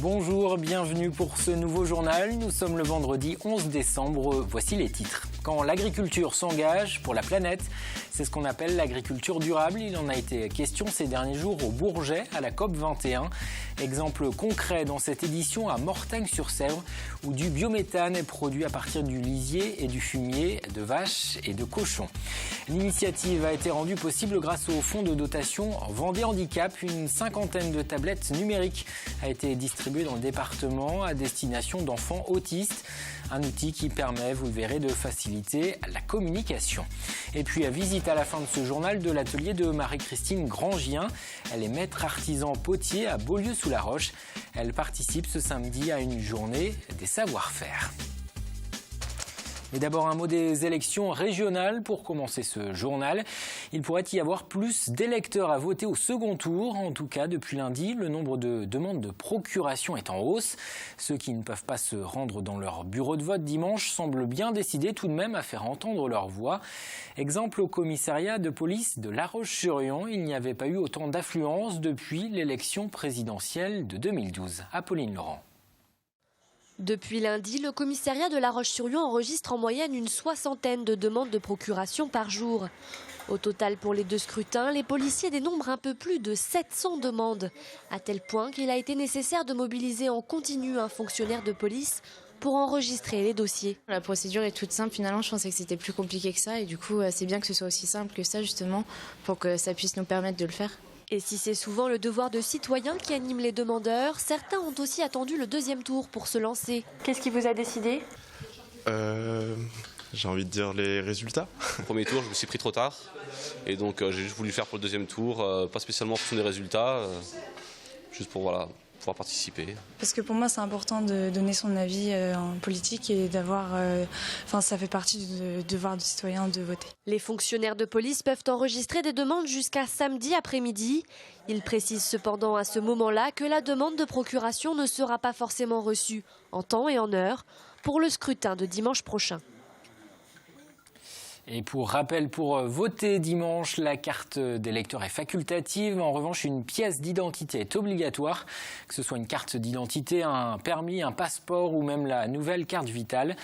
Bonjour, bienvenue pour ce nouveau journal. Nous sommes le vendredi 11 décembre. Voici les titres. Quand l'agriculture s'engage pour la planète, c'est ce qu'on appelle l'agriculture durable. Il en a été question ces derniers jours au Bourget à la COP 21. Exemple concret dans cette édition à Mortagne-sur-Sèvre où du biométhane est produit à partir du lisier et du fumier de vaches et de cochons. L'initiative a été rendue possible grâce au fonds de dotation Vendée Handicap. Une cinquantaine de tablettes numériques a été distribuée dans le département à destination d'enfants autistes. Un outil qui permet, vous le verrez, de faciliter la communication. Et puis, visite à la fin de ce journal de l'atelier de Marie-Christine Grangien. Elle est maître artisan potier à Beaulieu-sous-la-Roche. Elle participe ce samedi à une journée des savoir-faire. Mais d'abord un mot des élections régionales pour commencer ce journal. Il pourrait y avoir plus d'électeurs à voter au second tour. En tout cas, depuis lundi, le nombre de demandes de procuration est en hausse. Ceux qui ne peuvent pas se rendre dans leur bureau de vote dimanche semblent bien décidés tout de même à faire entendre leur voix. Exemple au commissariat de police de La Roche-sur-Yon, il n'y avait pas eu autant d'affluence depuis l'élection présidentielle de 2012. Apolline Laurent. Depuis lundi, le commissariat de La Roche-sur-Yon enregistre en moyenne une soixantaine de demandes de procuration par jour. Au total, pour les deux scrutins, les policiers dénombrent un peu plus de 700 demandes, à tel point qu'il a été nécessaire de mobiliser en continu un fonctionnaire de police pour enregistrer les dossiers. La procédure est toute simple, finalement je pensais que c'était plus compliqué que ça et du coup c'est bien que ce soit aussi simple que ça justement pour que ça puisse nous permettre de le faire. Et si c'est souvent le devoir de citoyen qui anime les demandeurs, certains ont aussi attendu le deuxième tour pour se lancer. Qu'est-ce qui vous a décidé ? J'ai envie de dire les résultats. Au premier tour, je me suis pris trop tard. Et donc j'ai juste voulu le faire pour le deuxième tour, pas spécialement en fonction des résultats, juste pour pouvoir participer. Parce que pour moi, c'est important de donner son avis en politique et d'avoir... ça fait partie du devoir du citoyen de voter. Les fonctionnaires de police peuvent enregistrer des demandes jusqu'à samedi après-midi. Ils précisent cependant à ce moment-là que la demande de procuration ne sera pas forcément reçue en temps et en heure pour le scrutin de dimanche prochain. Et pour rappel, pour voter dimanche, la carte d'électeur est facultative. En revanche, une pièce d'identité est obligatoire, que ce soit une carte d'identité, un permis, un passeport ou même la nouvelle carte vitale.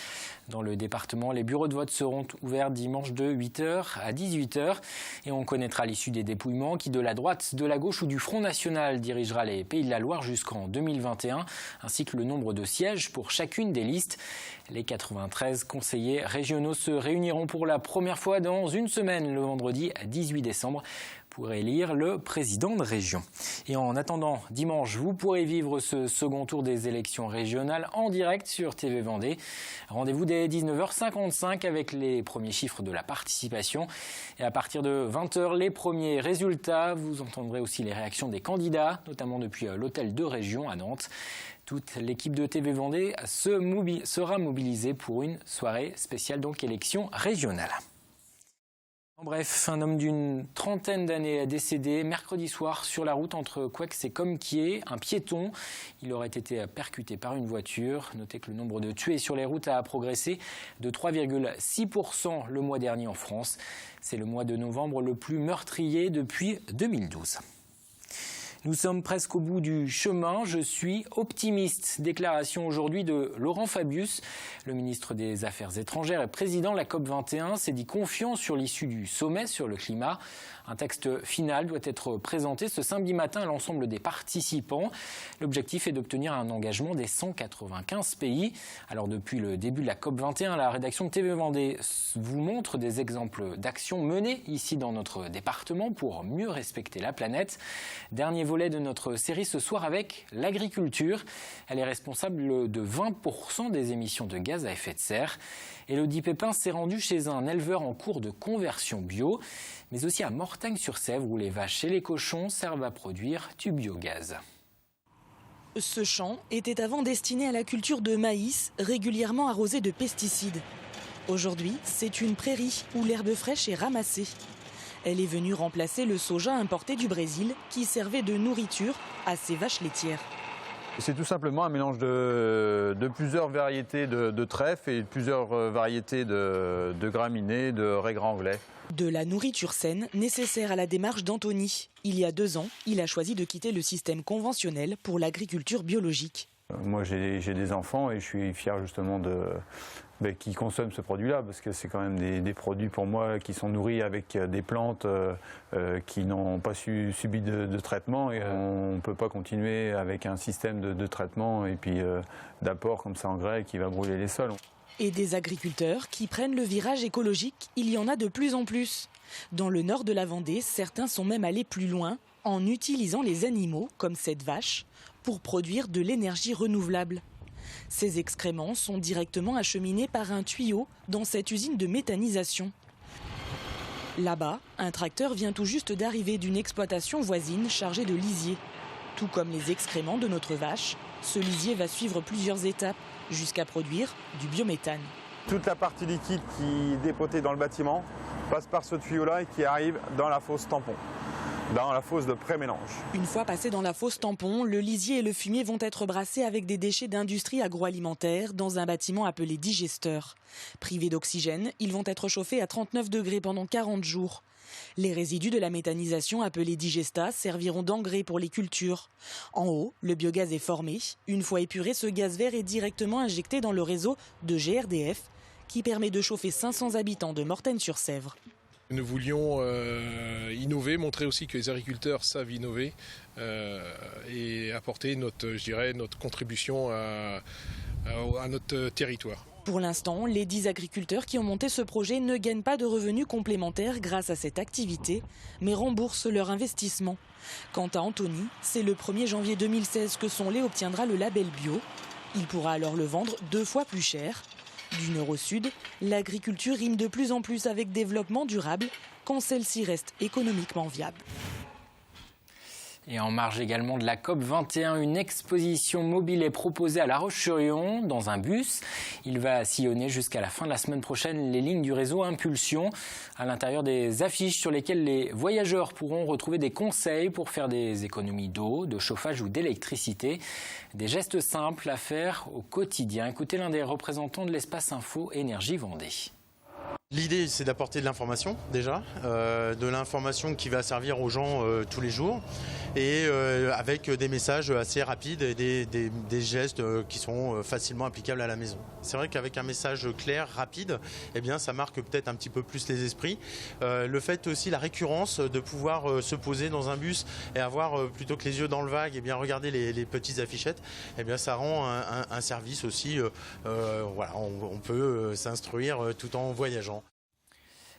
Dans le département, les bureaux de vote seront ouverts dimanche de 8h à 18h. Et on connaîtra l'issue des dépouillements qui, de la droite, de la gauche ou du Front National, dirigera les Pays de la Loire jusqu'en 2021, ainsi que le nombre de sièges pour chacune des listes. Les 93 conseillers régionaux se réuniront pour la première fois dans une semaine, le vendredi 18 décembre, pour élire le président de région. Et en attendant dimanche, vous pourrez vivre ce second tour des élections régionales en direct sur TV Vendée. Rendez-vous dès 19h55 avec les premiers chiffres de la participation. Et à partir de 20h, les premiers résultats. Vous entendrez aussi les réactions des candidats, notamment depuis l'hôtel de région à Nantes. Toute l'équipe de TV Vendée sera mobilisée pour une soirée spéciale, donc élection régionale. En bref, un homme d'une trentaine d'années est décédé mercredi soir sur la route entre Coueix et Comquier. Un piéton, il aurait été percuté par une voiture. Notez que le nombre de tués sur les routes a progressé de 3,6% le mois dernier en France. C'est le mois de novembre le plus meurtrier depuis 2012. Nous sommes presque au bout du chemin. Je suis optimiste. Déclaration aujourd'hui de Laurent Fabius. Le ministre des Affaires étrangères et président de la COP 21 s'est dit confiant sur l'issue du sommet sur le climat. Un texte final doit être présenté ce samedi matin à l'ensemble des participants. L'objectif est d'obtenir un engagement des 195 pays. Alors depuis le début de la COP 21, la rédaction de TV Vendée vous montre des exemples d'actions menées ici dans notre département pour mieux respecter la planète. Dernier volet de notre série ce soir avec l'agriculture. Elle est responsable de 20% des émissions de gaz à effet de serre. Élodie Pépin s'est rendue chez un éleveur en cours de conversion bio, mais aussi à Mortagne-sur-Sèvre où les vaches et les cochons servent à produire du biogaz. Ce champ était avant destiné à la culture de maïs, régulièrement arrosé de pesticides. Aujourd'hui, c'est une prairie où l'herbe fraîche est ramassée. Elle est venue remplacer le soja importé du Brésil qui servait de nourriture à ces vaches laitières. C'est tout simplement un mélange de plusieurs variétés de trèfle et plusieurs variétés de graminées, de raigrats anglais. De la nourriture saine nécessaire à la démarche d'Anthony. Il y a 2 ans, il a choisi de quitter le système conventionnel pour l'agriculture biologique. Moi j'ai des enfants et je suis fier justement qu'ils consomment ce produit-là, parce que c'est quand même des produits pour moi qui sont nourris avec des plantes qui n'ont pas subi de traitement, et on ne peut pas continuer avec un système de traitement et puis d'apport comme ça engrais qui va brûler les sols. Et des agriculteurs qui prennent le virage écologique, il y en a de plus en plus. Dans le nord de la Vendée, certains sont même allés plus loin en utilisant les animaux, comme cette vache, pour produire de l'énergie renouvelable. Ces excréments sont directement acheminés par un tuyau dans cette usine de méthanisation. Là-bas, un tracteur vient tout juste d'arriver d'une exploitation voisine chargée de lisier. Tout comme les excréments de notre vache, ce lisier va suivre plusieurs étapes jusqu'à produire du biométhane. Toute la partie liquide qui est dépotée dans le bâtiment passe par ce tuyau-là et qui arrive dans la fosse tampon, dans la fosse de pré-mélange. Une fois passé dans la fosse tampon, le lisier et le fumier vont être brassés avec des déchets d'industrie agroalimentaire dans un bâtiment appelé digesteur. Privés d'oxygène, ils vont être chauffés à 39 degrés pendant 40 jours. Les résidus de la méthanisation appelés digestats serviront d'engrais pour les cultures. En haut, le biogaz est formé. Une fois épuré, ce gaz vert est directement injecté dans le réseau de GRDF qui permet de chauffer 500 habitants de Mortagne-sur-Sèvre. Nous voulions innover, montrer aussi que les agriculteurs savent innover et apporter notre contribution à notre territoire. Pour l'instant, les 10 agriculteurs qui ont monté ce projet ne gagnent pas de revenus complémentaires grâce à cette activité, mais remboursent leur investissement. Quant à Anthony, c'est le 1er janvier 2016 que son lait obtiendra le label bio. Il pourra alors le vendre 2 fois plus cher. Du nord au sud, l'agriculture rime de plus en plus avec développement durable quand celle-ci reste économiquement viable. Et en marge également de la COP21, une exposition mobile est proposée à La Roche-sur-Yon dans un bus. Il va sillonner jusqu'à la fin de la semaine prochaine les lignes du réseau Impulsion. À l'intérieur des affiches sur lesquelles les voyageurs pourront retrouver des conseils pour faire des économies d'eau, de chauffage ou d'électricité. Des gestes simples à faire au quotidien. Écoutez l'un des représentants de l'espace Info Énergie Vendée. L'idée, c'est d'apporter de l'information déjà, de l'information qui va servir aux gens tous les jours, et avec des messages assez rapides et des gestes qui sont facilement applicables à la maison. C'est vrai qu'avec un message clair, rapide, eh bien, ça marque peut-être un petit peu plus les esprits. Le fait aussi, la récurrence de pouvoir se poser dans un bus et avoir, plutôt que les yeux dans le vague, eh bien, regarder les petites affichettes, eh bien, ça rend un service aussi. Voilà, on peut s'instruire tout en voyageant.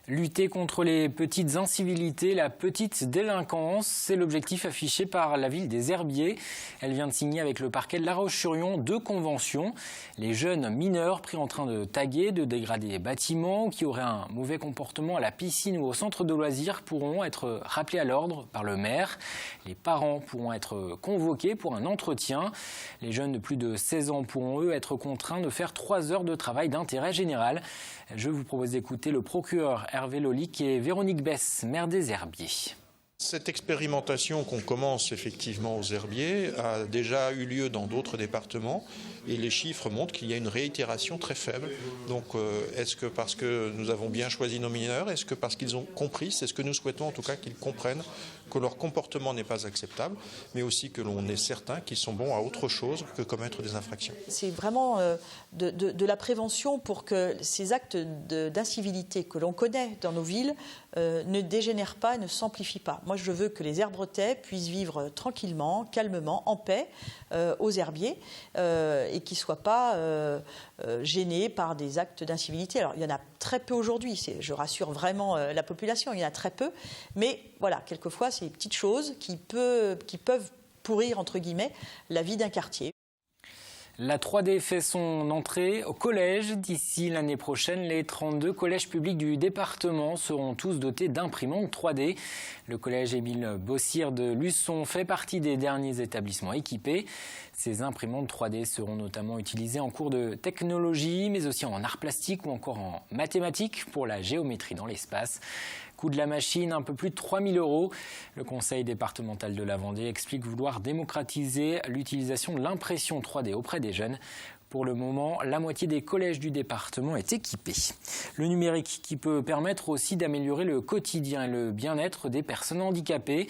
Lutter contre les petites incivilités, la petite délinquance, c'est l'objectif affiché par la ville des Herbiers. Elle vient de signer avec le parquet de La Roche-sur-Yon 2 conventions. Les jeunes mineurs pris en train de taguer, de dégrader les bâtiments ou qui auraient un mauvais comportement à la piscine ou au centre de loisirs pourront être rappelés à l'ordre par le maire. Les parents pourront être convoqués pour un entretien. Les jeunes de plus de 16 ans pourront eux être contraints de faire 3 heures de travail d'intérêt général. Je vous propose d'écouter le procureur Hervé Lolic et Véronique Besse, maire des Herbiers. Cette expérimentation qu'on commence effectivement aux Herbiers a déjà eu lieu dans d'autres départements et les chiffres montrent qu'il y a une réitération très faible. Donc est-ce que parce que nous avons bien choisi nos mineurs, est-ce que parce qu'ils ont compris, c'est ce que nous souhaitons en tout cas qu'ils comprennent que leur comportement n'est pas acceptable, mais aussi que l'on est certain qu'ils sont bons à autre chose que commettre des infractions. C'est vraiment de la prévention pour que ces actes d'incivilité que l'on connaît dans nos villes ne dégénèrent pas et ne s'amplifient pas. Moi, je veux que les Herbretais puissent vivre tranquillement, calmement, en paix aux Herbiers et qu'ils ne soient pas gênés par des actes d'incivilité. Alors, il y en a très peu aujourd'hui, je rassure vraiment la population, il y en a très peu, mais voilà, quelquefois, c'est des petites choses qui peuvent pourrir, entre guillemets, la vie d'un quartier. La 3D fait son entrée au collège. D'ici l'année prochaine, les 32 collèges publics du département seront tous dotés d'imprimantes 3D. Le collège Émile Bossire de Luçon fait partie des derniers établissements équipés. Ces imprimantes 3D seront notamment utilisées en cours de technologie, mais aussi en arts plastiques ou encore en mathématiques pour la géométrie dans l'espace. Coût de la machine, un peu plus de 3 000 €. Le conseil départemental de la Vendée explique vouloir démocratiser l'utilisation de l'impression 3D auprès des jeunes. Pour le moment, la moitié des collèges du département est équipée. Le numérique qui peut permettre aussi d'améliorer le quotidien et le bien-être des personnes handicapées.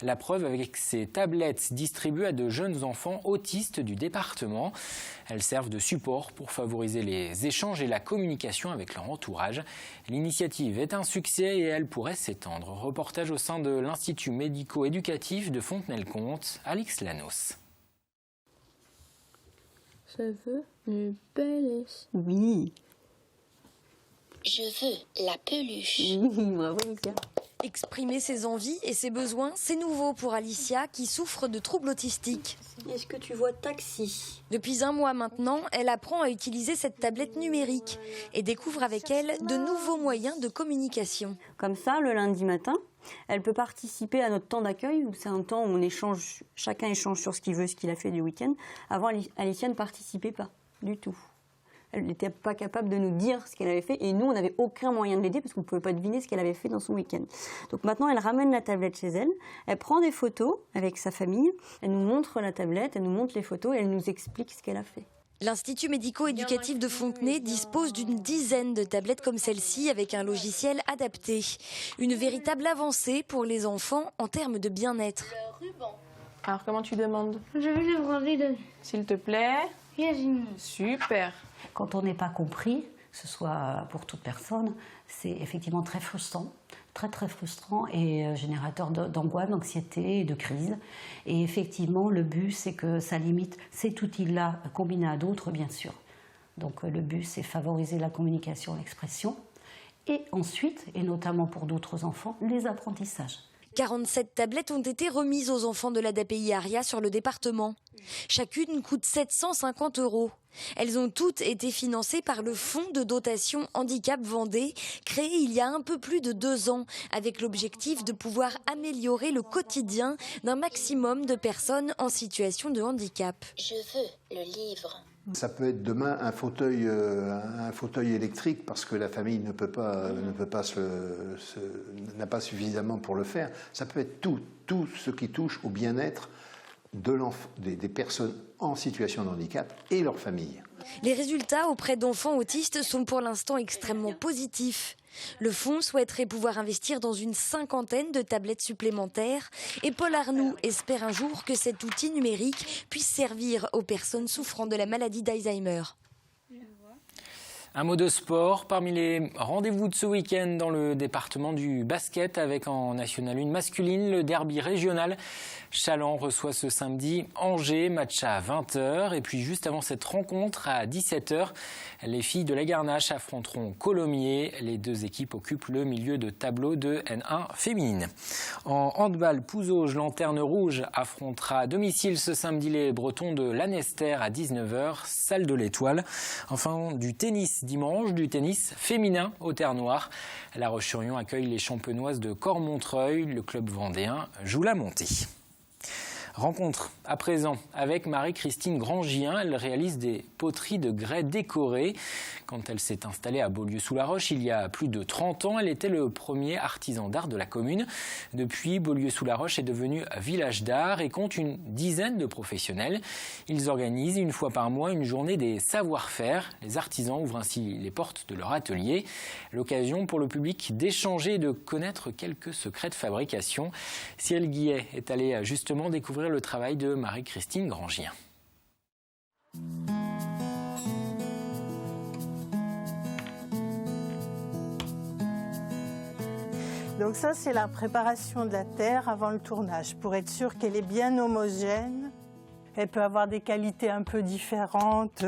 La preuve avec ces tablettes distribuées à de jeunes enfants autistes du département. Elles servent de support pour favoriser les échanges et la communication avec leur entourage. L'initiative est un succès et elle pourrait s'étendre. Reportage au sein de l'Institut médico-éducatif de Fontenay-le-Comte, Alix Lanos. Je veux une peluche. Oui. Je veux la peluche. Oui, bravo Alicia. Exprimer ses envies et ses besoins, c'est nouveau pour Alicia qui souffre de troubles autistiques. Est-ce que tu vois taxi? Depuis 1 mois maintenant, elle apprend à utiliser cette tablette numérique et découvre avec elle de nouveaux moyens de communication. Comme ça, le lundi matin, elle peut participer à notre temps d'accueil, où c'est un temps où on échange, chacun échange sur ce qu'il veut, ce qu'il a fait du week-end. Avant, Alicia ne participait pas du tout. Elle n'était pas capable de nous dire ce qu'elle avait fait et nous, on n'avait aucun moyen de l'aider parce qu'on ne pouvait pas deviner ce qu'elle avait fait dans son week-end. Donc maintenant, elle ramène la tablette chez elle, elle prend des photos avec sa famille, elle nous montre la tablette, elle nous montre les photos et elle nous explique ce qu'elle a fait. L'Institut médico-éducatif de Fontenay dispose d'une dizaine de tablettes comme celle-ci avec un logiciel adapté. Une véritable avancée pour les enfants en termes de bien-être. Alors comment tu demandes? Je veux le brevet de... S'il te plaît. Virginie. Super. Quand on n'est pas compris, que ce soit pour toute personne, c'est effectivement très frustrant. Très frustrant et générateur d'angoisse, d'anxiété et de crise. Et effectivement, le but, c'est que ça limite cet outil-là combiné à d'autres, bien sûr. Donc le but, c'est favoriser la communication, l'expression. Et ensuite, et notamment pour d'autres enfants, les apprentissages. 47 tablettes ont été remises aux enfants de l'ADAPI Aria sur le département. Chacune coûte 750 €. Elles ont toutes été financées par le Fonds de dotation Handicap Vendée, créé il y a un peu plus de 2 ans, avec l'objectif de pouvoir améliorer le quotidien d'un maximum de personnes en situation de handicap. Je veux le livre. Ça peut être demain un fauteuil électrique parce que la famille n'a pas suffisamment pour le faire. Ça peut être tout ce qui touche au bien-être des personnes en situation de handicap et leurs familles. Les résultats auprès d'enfants autistes sont pour l'instant extrêmement positifs. Le fonds souhaiterait pouvoir investir dans une 50aine de tablettes supplémentaires et Paul Arnoux espère un jour que cet outil numérique puisse servir aux personnes souffrant de la maladie d'Alzheimer. Un mot de sport, parmi les rendez-vous de ce week-end dans le département du basket avec en National 1 masculine, le derby régional. Challans reçoit ce samedi Angers, match à 20h. Et puis juste avant cette rencontre, à 17h, les filles de la Garnache affronteront Colomiers. Les deux équipes occupent le milieu de tableau de N1 féminine. En handball, Pouzauges, Lanterne Rouge affrontera à domicile ce samedi les Bretons de Lanester à 19h, salle de l'Étoile. Enfin, du tennis dimanche, du tennis féminin au Terre Noire. La Roche-sur-Yon accueille les champenoises de Cormontreuil. Le club vendéen joue la montée. Rencontre à présent avec Marie-Christine Grangien. Elle réalise des poteries de grès décorées. Quand elle s'est installée à Beaulieu-sous-la-Roche il y a plus de 30 ans, elle était le premier artisan d'art de la commune. Depuis, Beaulieu-sous-la-Roche est devenu village d'art et compte une dizaine de professionnels. Ils organisent une fois par mois une journée des savoir-faire. Les artisans ouvrent ainsi les portes de leur atelier. L'occasion pour le public d'échanger et de connaître quelques secrets de fabrication. Ciel Guillet est allée justement découvrir le travail de Marie-Christine Grangien. Donc ça, c'est la préparation de la terre avant le tournage, pour être sûr qu'elle est bien homogène. Elle peut avoir des qualités un peu différentes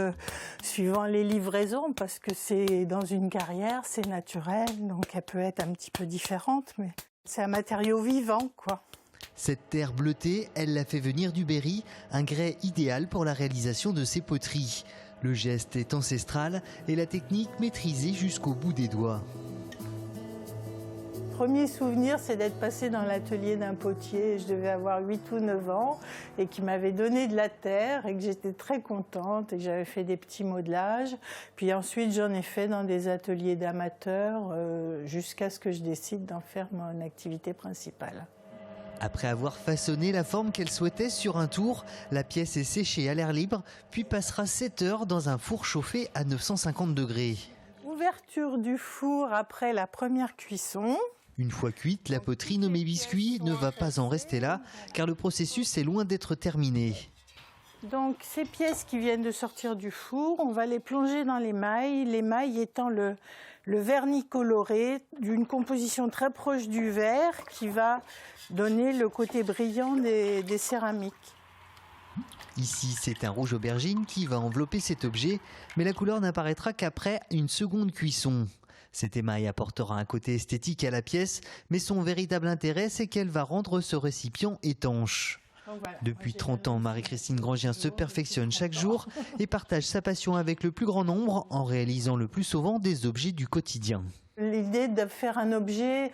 suivant les livraisons, parce que c'est dans une carrière, c'est naturel, donc elle peut être un petit peu différente, mais c'est un matériau vivant, quoi. Cette terre bleutée, elle l'a fait venir du Berry, un grès idéal pour la réalisation de ses poteries. Le geste est ancestral et la technique maîtrisée jusqu'au bout des doigts. premier souvenir, c'est d'être passée dans l'atelier d'un potier. Je devais avoir 8 ou 9 ans et qui m'avait donné de la terre et que j'étais très contente et que j'avais fait des petits modelages. Puis ensuite, j'en ai fait dans des ateliers d'amateurs jusqu'à ce que je décide d'en faire mon activité principale. Après avoir façonné la forme qu'elle souhaitait sur un tour, la pièce est séchée à l'air libre, puis passera 7 heures dans un four chauffé à 950 degrés. Ouverture du four après la première cuisson. Une fois cuite, la poterie nommée biscuit ne va pas en rester là, car le processus est loin d'être terminé. Donc ces pièces qui viennent de sortir du four, on va les plonger dans les mailles étant le vernis coloré d'une composition très proche du verre qui va donner le côté brillant des céramiques. Ici, c'est un rouge aubergine qui va envelopper cet objet, mais la couleur n'apparaîtra qu'après une seconde cuisson. Cet émail apportera un côté esthétique à la pièce, mais son véritable intérêt, c'est qu'elle va rendre ce récipient étanche. Depuis 30 ans, Marie-Christine Grangien se perfectionne chaque jour et partage sa passion avec le plus grand nombre en réalisant le plus souvent des objets du quotidien. L'idée de faire un objet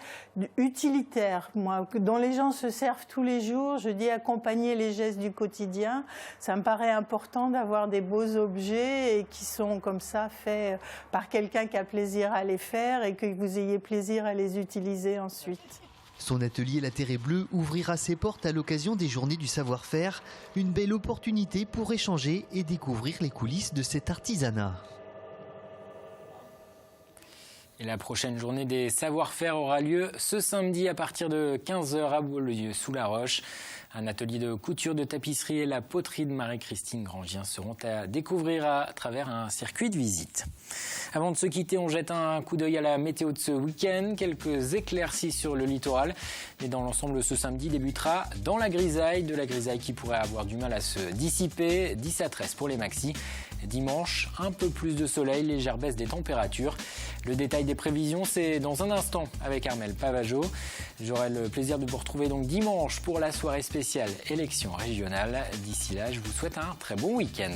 utilitaire, dont les gens se servent tous les jours, je dis accompagner les gestes du quotidien. Ça me paraît important d'avoir des beaux objets et qui sont comme ça faits par quelqu'un qui a plaisir à les faire et que vous ayez plaisir à les utiliser ensuite. Son atelier La Terre est bleue ouvrira ses portes à l'occasion des Journées du savoir-faire, une belle opportunité pour échanger et découvrir les coulisses de cet artisanat. Et la prochaine journée des savoir-faire aura lieu ce samedi à partir de 15h à Beaulieu-sous-la-Roche. Un atelier de couture, de tapisserie et la poterie de Marie-Christine Grangien seront à découvrir à travers un circuit de visite. Avant de se quitter, on jette un coup d'œil à la météo de ce week-end. Quelques éclaircies sur le littoral. Mais dans l'ensemble, ce samedi débutera dans la grisaille. De la grisaille qui pourrait avoir du mal à se dissiper. 10 à 13 pour les maxis. Dimanche, un peu plus de soleil, légère baisse des températures. Le détail des prévisions, c'est dans un instant avec Armelle Pavageau. J'aurai le plaisir de vous retrouver donc dimanche pour la soirée spéciale élection régionale. D'ici là, je vous souhaite un très bon week-end.